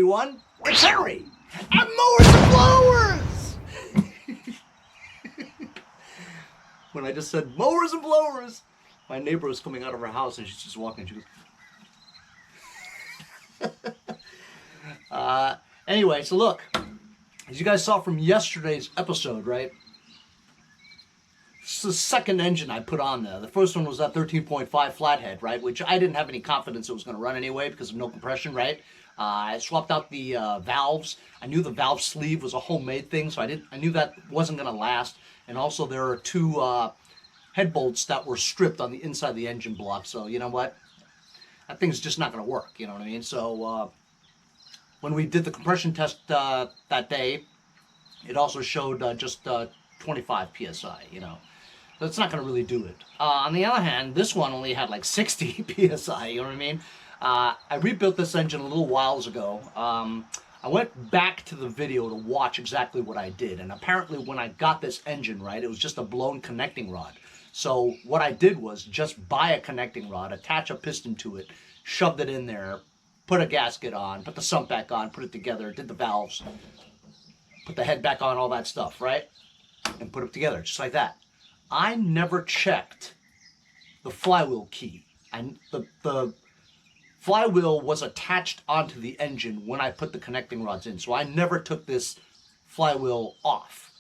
everyone. It's Henry at Mowers and Blowers. When I just said Mowers and Blowers, my neighbor was coming out of her house and she's just walking. She goes, anyway, so look, as you guys saw from yesterday's episode, right? This is the second engine I put on there. The first one was that 13.5 flathead, right? Which I didn't have any confidence it was going to run anyway because of no compression, right? I swapped out the valves. I knew the valve sleeve was a homemade thing, so I knew that wasn't going to last. And also there are two head bolts that were stripped on the inside of the engine block. So you know what? That thing's just not going to work. You know what I mean? So when we did the compression test that day, it also showed just 25 psi. You know. So it's not going to really do it. On the other hand, this one only had like 60 psi, you know what I mean? I rebuilt this engine a little whiles ago. I went back to the video to watch exactly what I did. And apparently when I got this engine, right, it was just a blown connecting rod. So what I did was just buy a connecting rod, attach a piston to it, shoved it in there, put a gasket on, put the sump back on, put it together, did the valves, put the head back on, all that stuff, right? And put it together, just like that. I never checked the flywheel key. The flywheel was attached onto the engine when I put the connecting rods in. So I never took this flywheel off.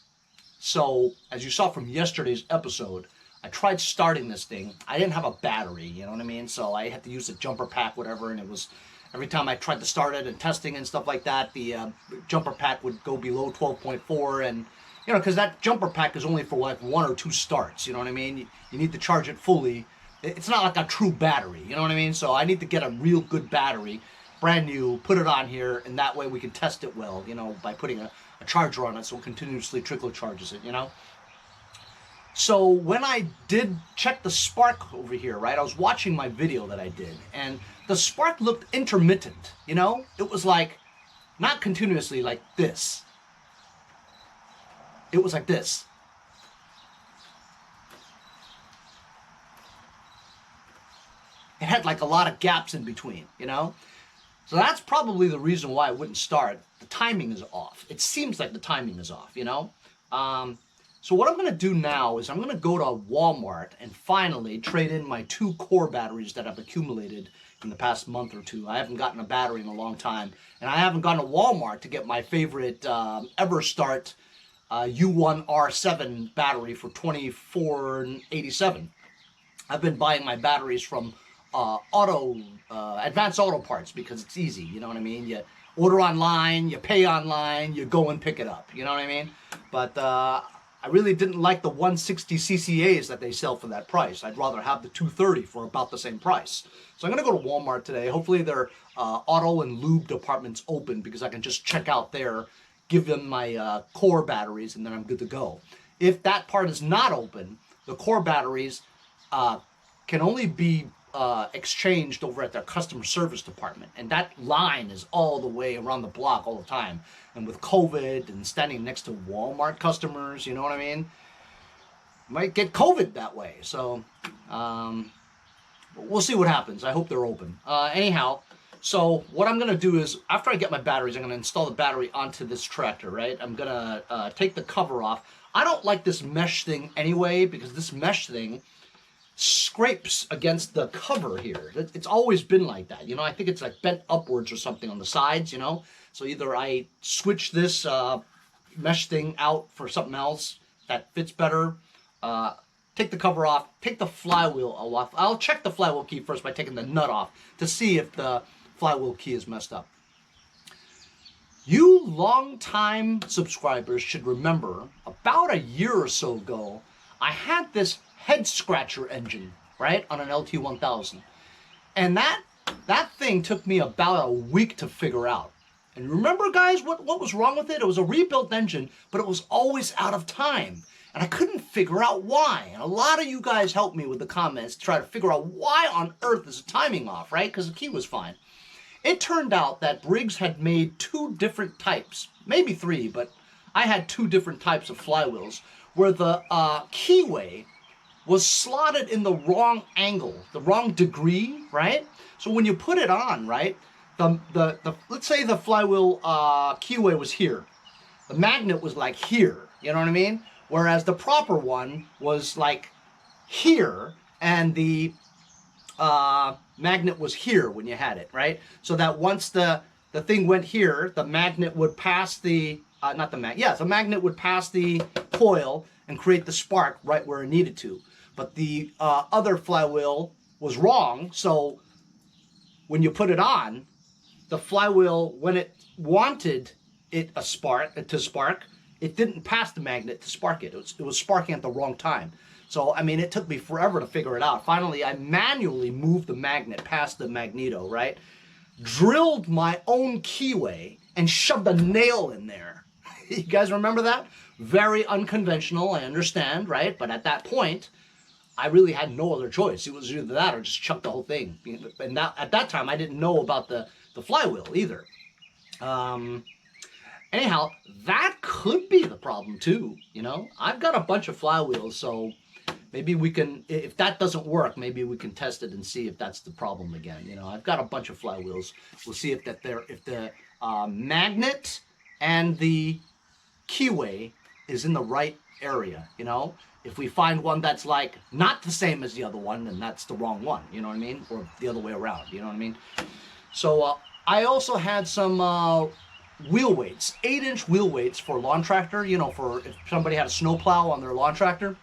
So as you saw from yesterday's episode, I tried starting this thing. I didn't have a battery, you know what I mean? So I had to use a jumper pack, whatever, and it was every time I tried to start it and testing and stuff like that, the jumper pack would go below 12.4 and you know, because that jumper pack is only for like 1 or 2 starts, you know what I mean? You need to charge it fully. It's not like a true battery, you know what I mean? So I need to get a real good battery, brand new, put it on here, and that way we can test it well, you know, by putting a charger on it so it continuously trickle charges it, you know? So when I did check the spark over here, right, I was watching my video that I did, and the spark looked intermittent, you know? It was like, not continuously like this. It was like this. It had like a lot of gaps in between, you know? So that's probably the reason why it wouldn't start. The timing is off. It seems like the timing is off, you know? So what I'm going to do now is I'm going to go to Walmart and finally trade in my 2 core batteries that I've accumulated in the past month or 2. I haven't gotten a battery in a long time. And I haven't gone to Walmart to get my favorite Everstart U1-R 7 battery for $24.87. I've been buying my batteries from Advanced Auto Parts because it's easy, you know what I mean? You order online, you pay online, you go and pick it up, you know what I mean? But I really didn't like the 160 CCAs that they sell for that price. I'd rather have the 230 for about the same price. So I'm going to go to Walmart today. Hopefully their auto and lube department's open because I can just check out there, give them my core batteries, and then I'm good to go. If that part is not open, the core batteries can only be exchanged over at their customer service department. And that line is all the way around the block all the time. And with COVID and standing next to Walmart customers, you know what I mean? Might get COVID that way. So we'll see what happens. I hope they're open. Anyhow, so what I'm going to do is, after I get my batteries, I'm going to install the battery onto this tractor, right? I'm going to take the cover off. I don't like this mesh thing anyway, because this mesh thing scrapes against the cover here. It's always been like that. You know, I think it's like bent upwards or something on the sides, you know? So either I switch this mesh thing out for something else that fits better, take the cover off, take the flywheel off. I'll check the flywheel key first by taking the nut off to see if the flywheel key is messed up. You long-time subscribers should remember, about a year or so ago, I had this head scratcher engine, right, on an LT1000. And that thing took me about a week to figure out. And remember, guys, what was wrong with it? It was a rebuilt engine, but it was always out of time. And I couldn't figure out why. And a lot of you guys helped me with the comments to try to figure out why on earth is the timing off, right? Because the key was fine. It turned out that Briggs had made 2 different types, maybe 3, but I had 2 different types of flywheels where the keyway was slotted in the wrong angle, the wrong degree, right? So when you put it on, right, let's say the flywheel keyway was here. The magnet was like here, you know what I mean? Whereas the proper one was like here, and the magnet was here when you had it, right? So that once the thing went here, the magnet would pass the, the magnet would pass the coil and create the spark right where it needed to. But the other flywheel was wrong, so when you put it on, the flywheel, when it wanted it to spark, it didn't pass the magnet to spark it. It was sparking at the wrong time. So, I mean, it took me forever to figure it out. Finally, I manually moved the magnet past the magneto, right? Drilled my own keyway and shoved a nail in there. You guys remember that? Very unconventional, I understand, right? But at that point, I really had no other choice. It was either that or just chuck the whole thing. And at that time, I didn't know about the flywheel either. Anyhow, that could be the problem too, you know? I've got a bunch of flywheels, so maybe we can, if that doesn't work, maybe we can test it and see if that's the problem again. You know, I've got a bunch of flywheels. We'll see if the magnet and the keyway is in the right area, you know? If we find one that's like not the same as the other one, then that's the wrong one, you know what I mean? Or the other way around, you know what I mean? So I also had some wheel weights, 8-inch wheel weights for lawn tractor, you know, for if somebody had a snowplow on their lawn tractor.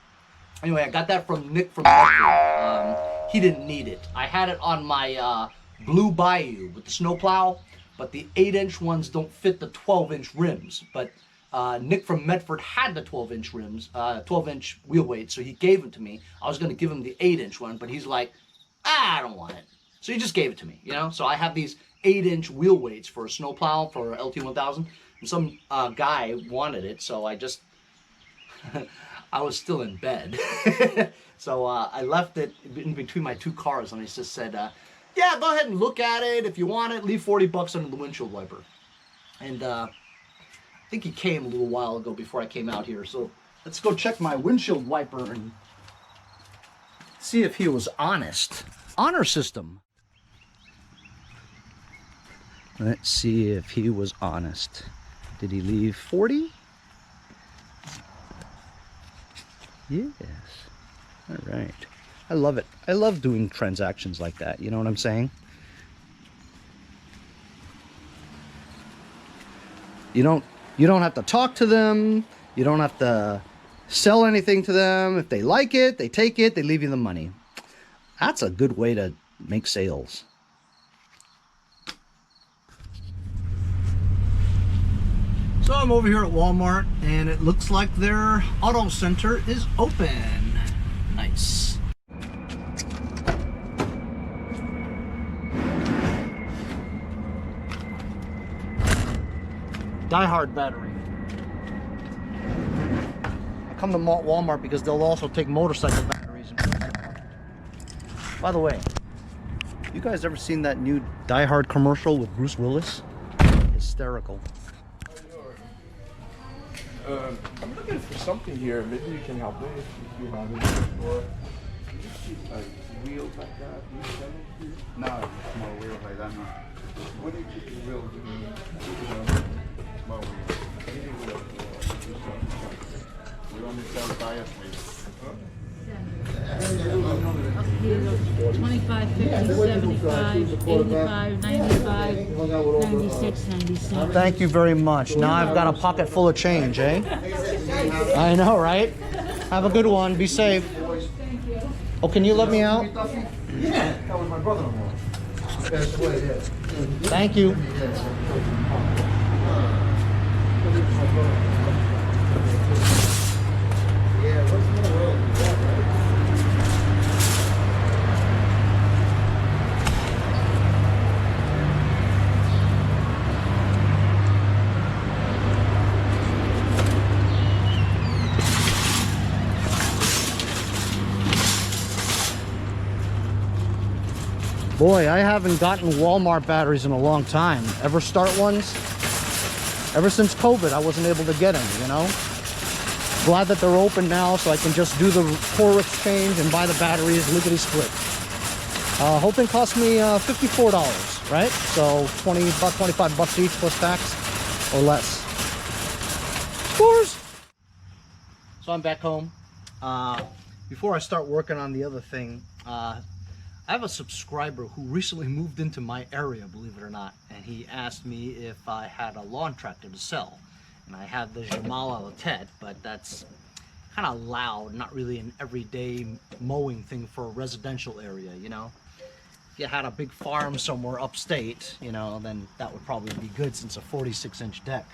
Anyway, I got that from Nick from Medford. He didn't need it. I had it on my Blue Bayou with the snowplow, but the 8-inch ones don't fit the 12-inch rims. But Nick from Medford had the 12-inch rims, 12-inch wheel weights, so he gave them to me. I was going to give him the 8-inch one, but he's like, I don't want it. So he just gave it to me, you know? So I have these 8-inch wheel weights for a snowplow for a LT1000, and some guy wanted it, so I just, I was still in bed. So I left it in between my two cars, and I just said, yeah, go ahead and look at it. If you want it, leave 40 bucks under the windshield wiper. And I think he came a little while ago before I came out here, so let's go check my windshield wiper and see if he was honest. Honor system. Let's see if he was honest. Did he leave 40? Yes. All right. I love it. I love doing transactions like that. You know what I'm saying? You don't have to talk to them. You don't have to sell anything to them. If they like it, they take it, they leave you the money. That's a good way to make sales. So I'm over here at Walmart, and it looks like their auto center is open. Nice. Die-Hard battery. I come to Walmart because they'll also take motorcycle batteries. By the way, you guys ever seen that new Die-Hard commercial with Bruce Willis? Hysterical. I'm looking for something here. Maybe you can help me if you have it. Or like wheels like that. Do you sell it here? No, small wheels like that, no. What do you think the wheels Small wheels. We only sell tires, maybe. 25, 50, 75, 85, 95, 96, 97. Thank you very much. Now I've got a pocket full of change, eh? I know, right? Have a good one. Be safe. Oh, can you let me out? Yeah, that was my brother-in-law. Thank you. Boy, I haven't gotten Walmart batteries in a long time. Everstart ones. Ever since COVID, I wasn't able to get them, you know? Glad that they're open now so I can just do the core exchange and buy the batteries lickety split. Whole thing cost me $54. right? So about 25 bucks each plus tax or less. Of course. So I'm back home. Before I start working on the other thing, I have a subscriber who recently moved into my area, believe it or not, and he asked me if I had a lawn tractor to sell. And I have the U1-R, but that's kind of loud, not really an everyday mowing thing for a residential area, you know. If you had a big farm somewhere upstate, you know, then that would probably be good since a 46-inch deck.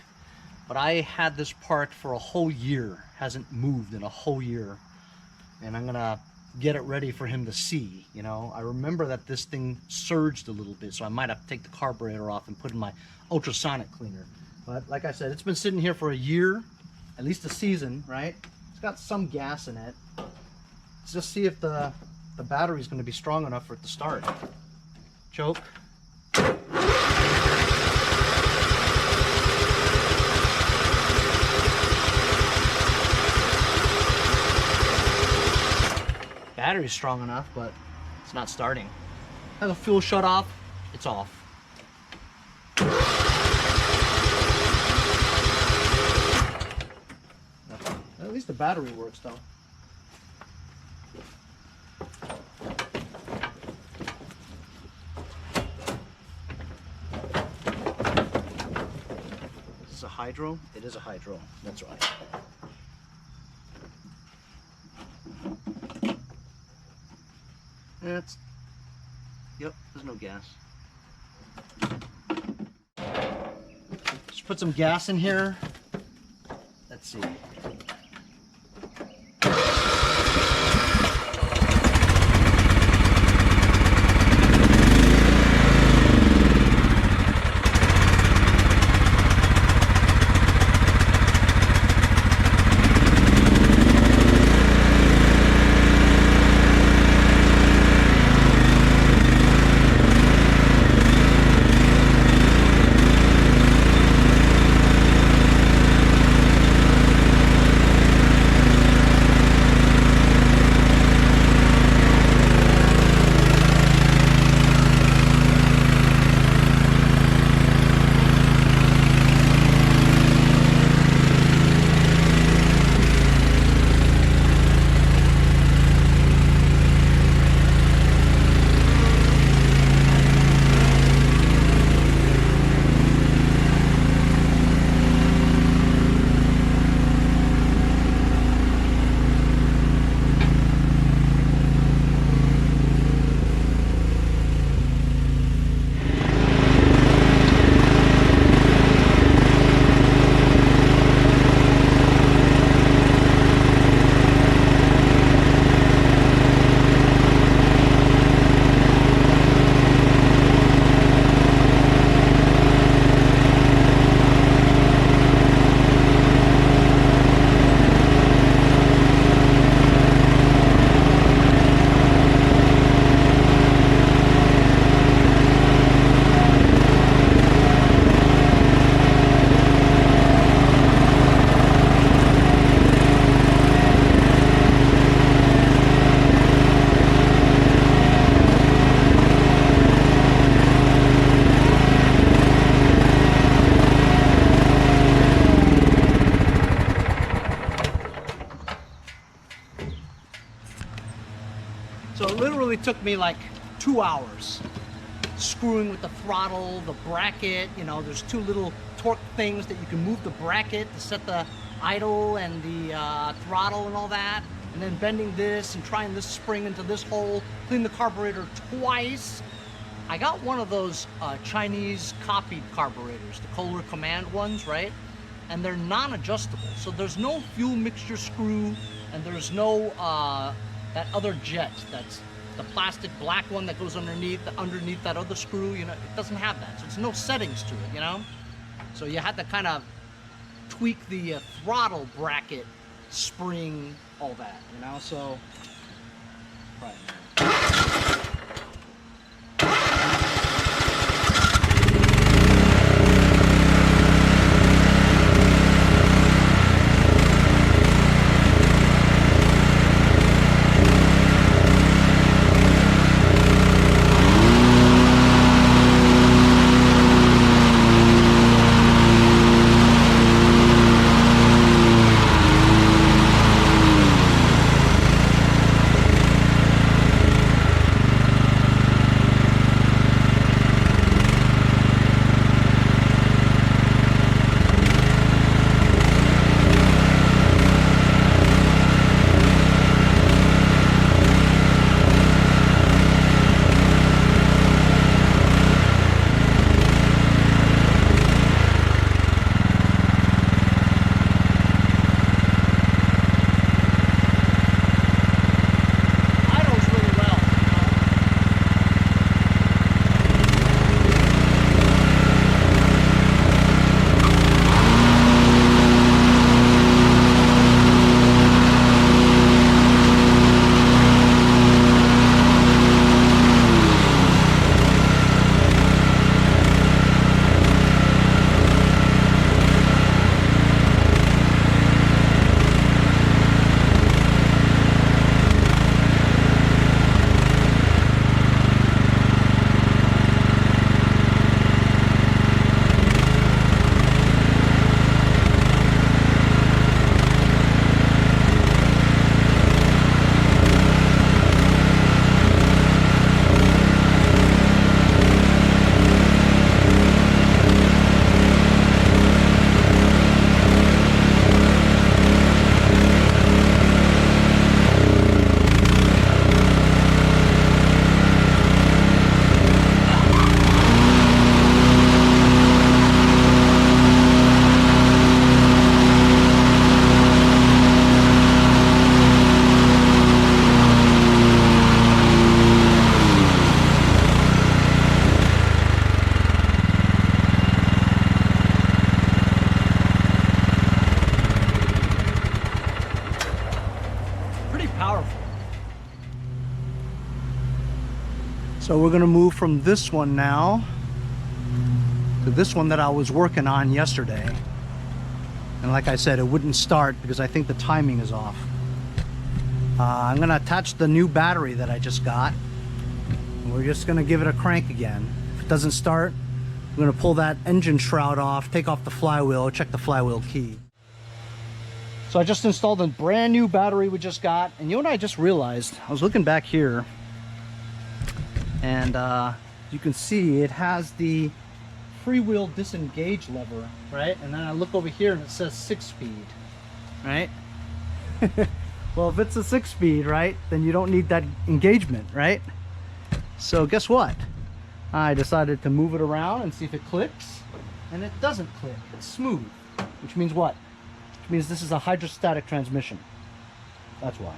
But I had this part for a whole year, hasn't moved in a whole year, and I'm gonna get it ready for him to see, you know. I remember that this thing surged a little bit, so I might have to take the carburetor off and put in my ultrasonic cleaner. But like I said, it's been sitting here for a year, at least a season, right? It's got some gas in it. Let's just see if the battery's going to be strong enough for it to start. Choke. Battery's strong enough, but it's not starting. Has the fuel shut off? It's off. At least the battery works though. Is this a hydro? It is a hydro, that's right. That's, yep, there's no gas. Just put some gas in here. Let's see. So it literally took me like 2 hours screwing with the throttle, the bracket. You know, there's two little torque things that you can move the bracket to set the idle and the throttle and all that. And then bending this and trying this spring into this hole, clean the carburetor twice. I got one of those Chinese copied carburetors, the Kohler Command ones, right? And they're non-adjustable. So there's no fuel mixture screw, and there's no that other jet, that's the plastic black one that goes underneath that other screw, you know, it doesn't have that. So there's no settings to it, you know? So you had to kind of tweak the throttle bracket, spring, all that, you know? So, right. So we're gonna move from this one now to this one that I was working on yesterday. And like I said, it wouldn't start because I think the timing is off. I'm gonna attach the new battery that I just got. And we're just gonna give it a crank again. If it doesn't start, we're gonna pull that engine shroud off, take off the flywheel, check the flywheel key. So I just installed a brand new battery we just got. And you know what I just realized? I was looking back here and you can see it has the freewheel disengage lever, right? And then I look over here and it says 6-speed, right? Well, if it's a 6-speed, right, then you don't need that engagement, right? So guess what? I decided to move it around and see if it clicks, and it doesn't click. It's smooth, which means what? Which means this is a hydrostatic transmission. That's why.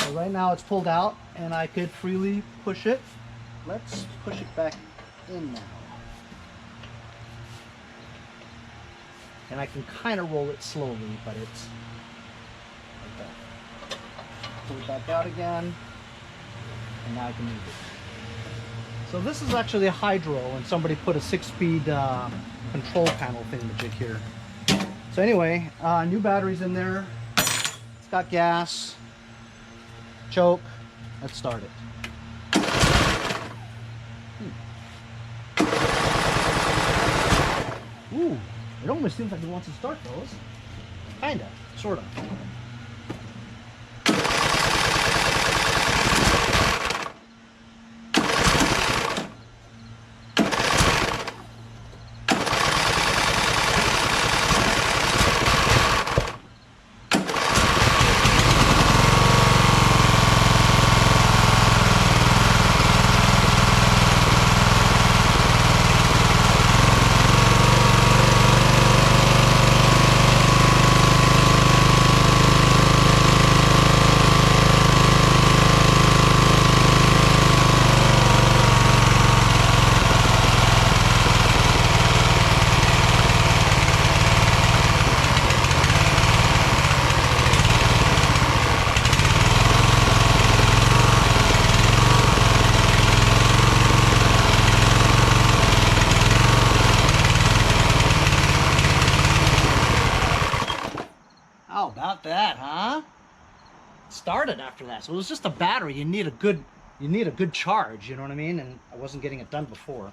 So right now it's pulled out and I could freely push it. Let's push it back in now. And I can kind of roll it slowly, but it's like that. Pull it back out again, and now I can move it. So this is actually a hydro, and somebody put a 6-speed control panel thingamajig here. So anyway, new batteries in there. It's got gas, choke. Let's start it. Ooh, it almost seems like it wants to start, fellas. Kinda, sorta. How about that, huh? Started after that. So it was just a battery. You need a good charge, you know what I mean? And I wasn't getting it done before.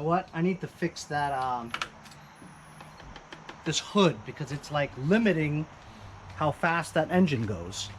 What? I need to fix that this hood because it's like limiting how fast that engine goes.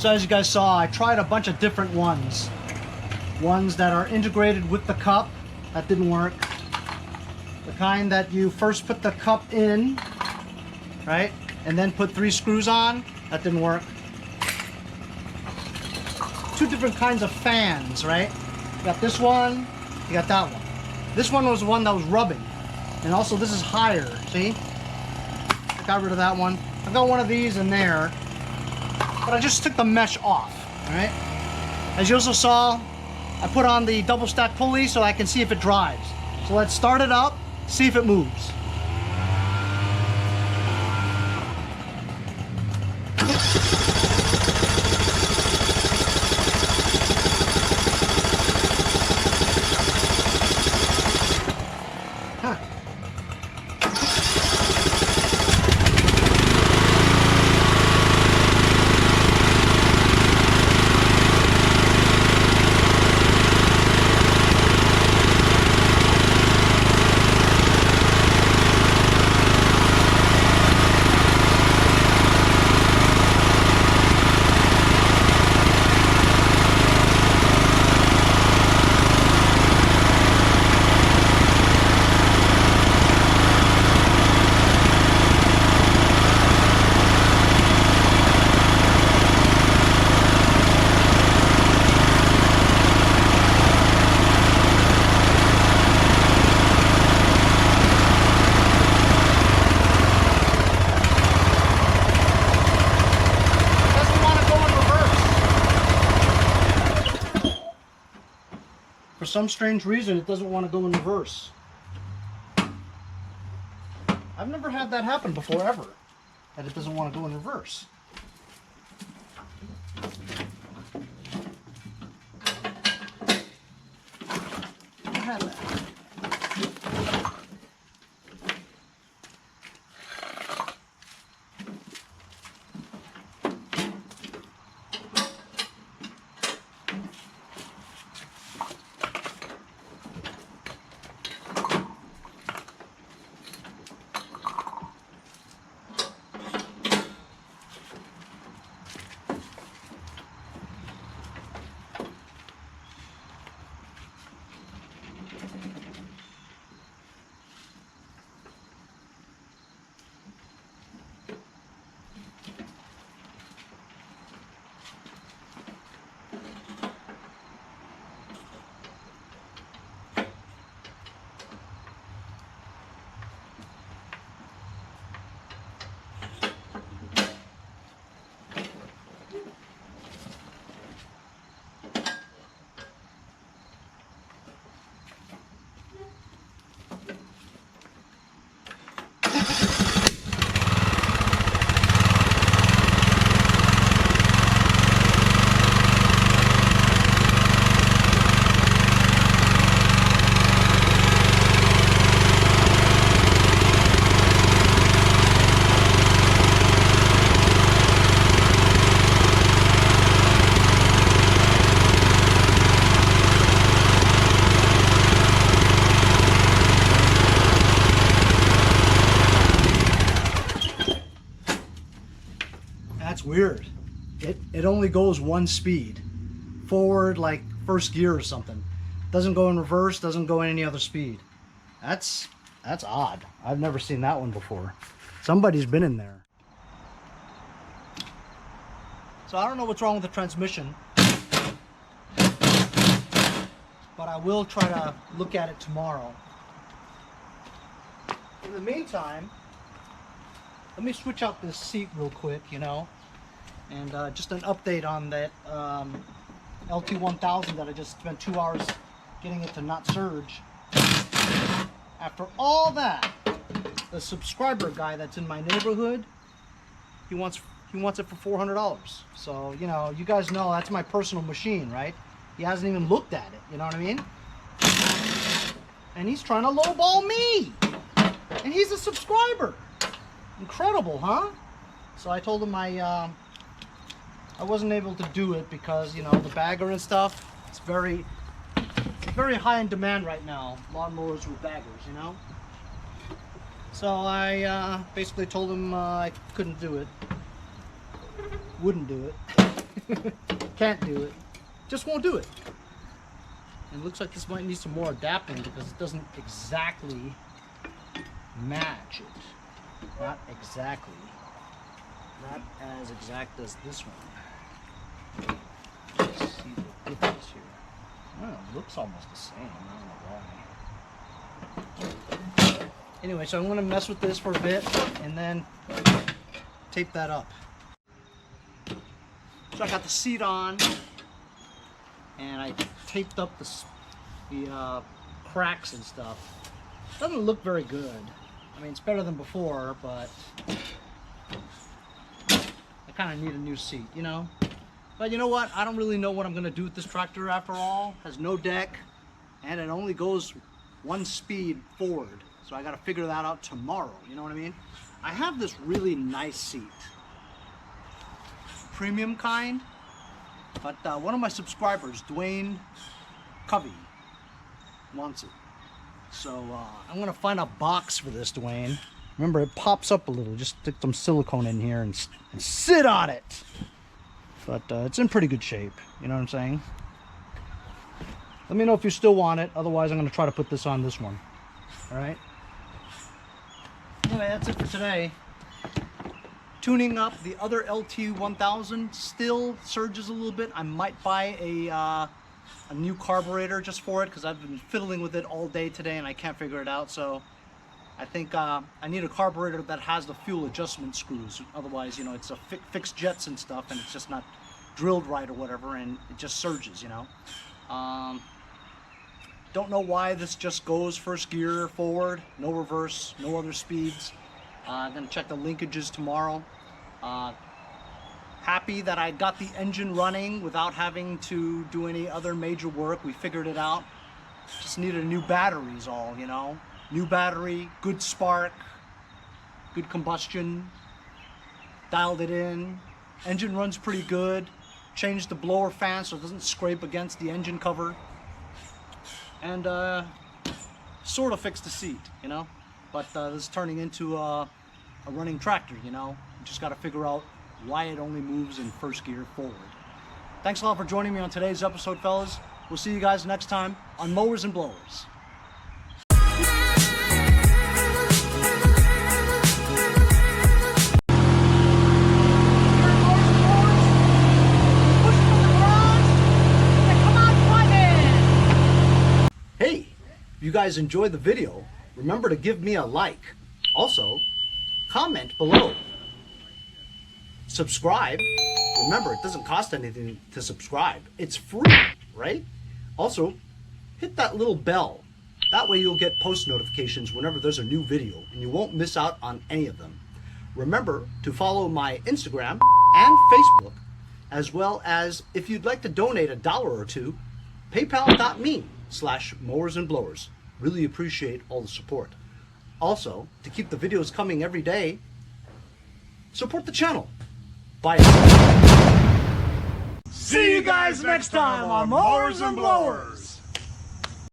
So as you guys saw, I tried a bunch of different ones. Ones that are integrated with the cup, that didn't work. The kind that you first put the cup in, right? And then put 3 screws on, that didn't work. 2 different kinds of fans, right? You got this one, you got that one. This one was the one that was rubbing. And also this is higher, see? I got rid of that one. I got one of these in there, but I just took the mesh off, all right? As you also saw, I put on the double stack pulley so I can see if it drives. So let's start it up, see if it moves. For some strange reason, it doesn't want to go in reverse. I've never had that happen before, ever. That it doesn't want to go in reverse. Never had that. That's weird. It only goes 1 speed. Forward, like first gear or something. Doesn't go in reverse, doesn't go in any other speed. That's odd. I've never seen that one before. Somebody's been in there. So I don't know what's wrong with the transmission, but I will try to look at it tomorrow. In the meantime, let me switch out this seat real quick, you know, and just an update on that LT1000 that I just spent 2 hours getting it to not surge. After all that, the subscriber guy that's in my neighborhood, he wants it for $400. So, you know, you guys know that's my personal machine, right? He hasn't even looked at it, you know what I mean? And he's trying to lowball me, and he's a subscriber. Incredible, huh? So I told him I wasn't able to do it because, you know, the bagger and stuff, it's very high in demand right now, lawnmowers with baggers, you know? So I basically told him I couldn't do it, wouldn't do it. Can't do it. Just won't do it. And it looks like this might need some more adapting because it doesn't exactly match it. Not exactly. Not as exact as this one. Let's see the difference here. Oh, it looks almost the same. I don't know why. Anyway, so I'm going to mess with this for a bit and then tape that up. So I got the seat on and I taped up the cracks and stuff. Doesn't look very good. I mean, it's better than before, but I kind of need a new seat, you know? But you know what? I don't really know what I'm going to do with this tractor after all. It has no deck and it only goes one speed forward. So I got to figure that out tomorrow, you know what I mean? I have this really nice seat. Premium kind. But one of my subscribers, Dwayne Covey, wants it. So I'm going to find a box for this, Dwayne. Remember, it pops up a little. Just stick some silicone in here and sit on it. But it's in pretty good shape. You know what I'm saying? Let me know if you still want it. Otherwise, I'm going to try to put this on this one. All right? Anyway, that's it for today. Tuning up the other LT1000 still surges a little bit. I might buy a new carburetor just for it because I've been fiddling with it all day today and I can't figure it out. So I think I need a carburetor that has the fuel adjustment screws. Otherwise, you know, it's a fixed jets and stuff and it's just not drilled right or whatever and it just surges, you know. Don't know why this just goes first gear forward, no reverse, no other speeds. I'm gonna check the linkages tomorrow. Happy that I got the engine running without having to do any other major work. We figured it out. Just needed a new battery is all, you know. New battery, good spark, good combustion. Dialed it in. Engine runs pretty good. Changed the blower fan so it doesn't scrape against the engine cover. And sort of fixed the seat, you know. But this is turning into a running tractor, you know. You just got to figure out why it only moves in first gear forward. Thanks a lot for joining me on today's episode, fellas. We'll see you guys next time on Mowers and Blowers. Hey, if you guys enjoyed the video, remember to give me a like. Also, comment below. Subscribe. Remember, it doesn't cost anything to subscribe. It's free, right? Also, hit that little bell. That way you'll get post notifications whenever there's a new video and you won't miss out on any of them. Remember to follow my Instagram and Facebook, as well as if you'd like to donate $1 or $2, paypal.me/mowersandblowers. Really appreciate all the support. Also, to keep the videos coming every day, support the channel. Bye. See you guys next time on Mowers and Blowers.